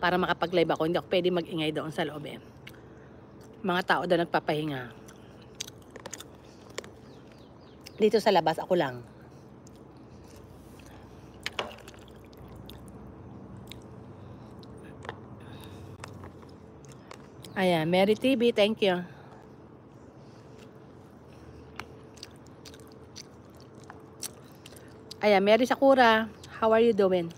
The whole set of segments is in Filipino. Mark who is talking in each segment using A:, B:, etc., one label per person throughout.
A: para makapag-live ako. Hindi ako pwede mag-ingay doon sa loob eh. Mga tao doon nagpapahinga. Dito sa labas, ako lang. Ayan, Mary TV, thank you. Ayan, Mary Sakura, how are you doing?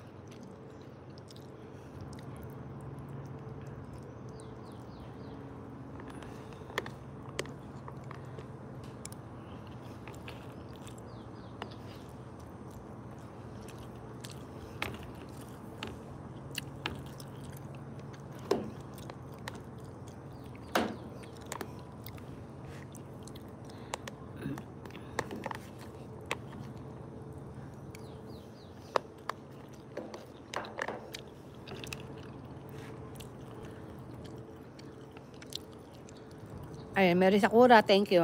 A: Ayan, Mary Sakura, thank you.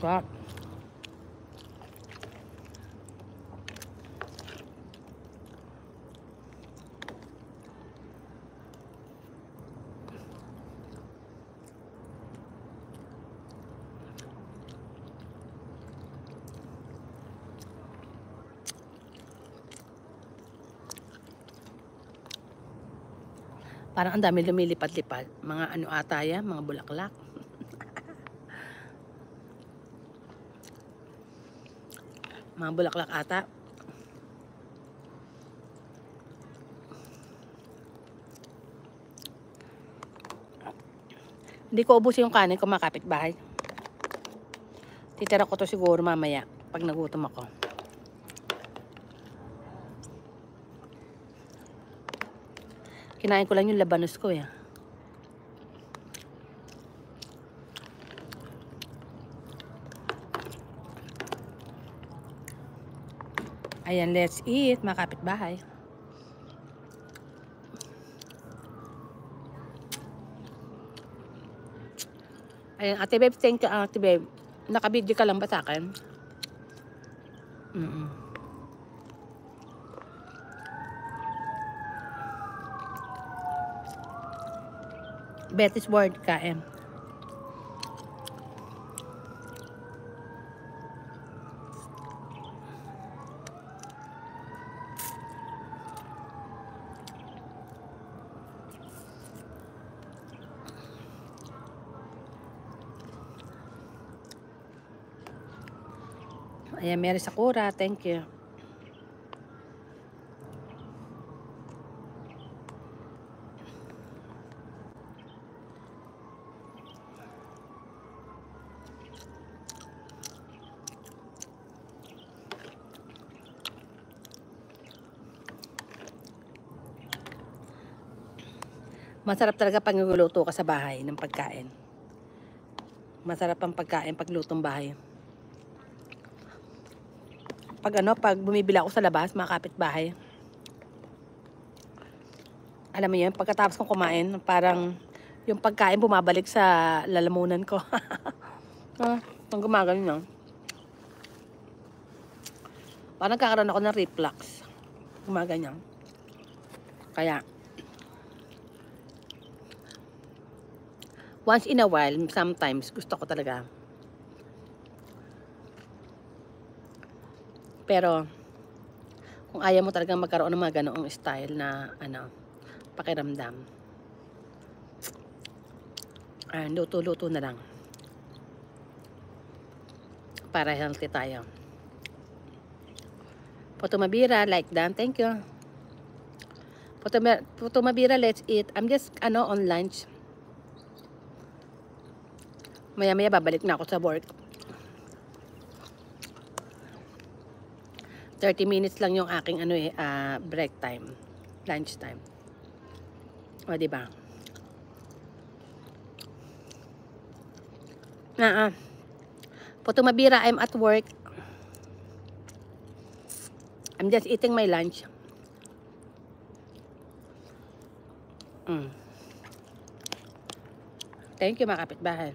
A: Sarap. Parang ang dami lumilipad-lipad. Mga ano ata yan, mga bulaklak. Mga bulaklak ata. Hindi ko ubus yung kanin ko, mga kapitbahay. Titira ko to siguro mamaya pag nagutom ako. Kinain ko lang yung labanos ko eh. Ayan, let's eat, mga kapitbahay. Ayan, Ate Babe, thank you, Ate Babe. Nakabidyo ka lang ba sa akin? Betty's Word, KM. Ayan, Mary Sakura, thank you. Masarap talaga pag nagluluto ka sa bahay ng pagkain. Masarap ang pagkain pag lutong bahay. Pag bumibili ako sa labas, mga kapitbahay. Alam mo yun, pagkatapos kong kumain, parang yung pagkain bumabalik sa lalamunan ko. Pag gumagano no? Parang nagkakaroon ako ng reflux. Gumaganyan. Kaya, once in a while, sometimes, gusto ko talaga. Pero, kung ayaw mo talagang magkaroon ng mga ganoong style na, pakiramdam, luto-luto na lang. Para healthy tayo. Putumabira, like that. Thank you. Putumabira, let's eat. I'm just, on lunch. Maya-maya babalik na ako sa work. 30 minutes lang yung aking break time. Lunch time. O, diba? Putumabira, I'm at work. I'm just eating my lunch. Thank you, mga kapitbahay.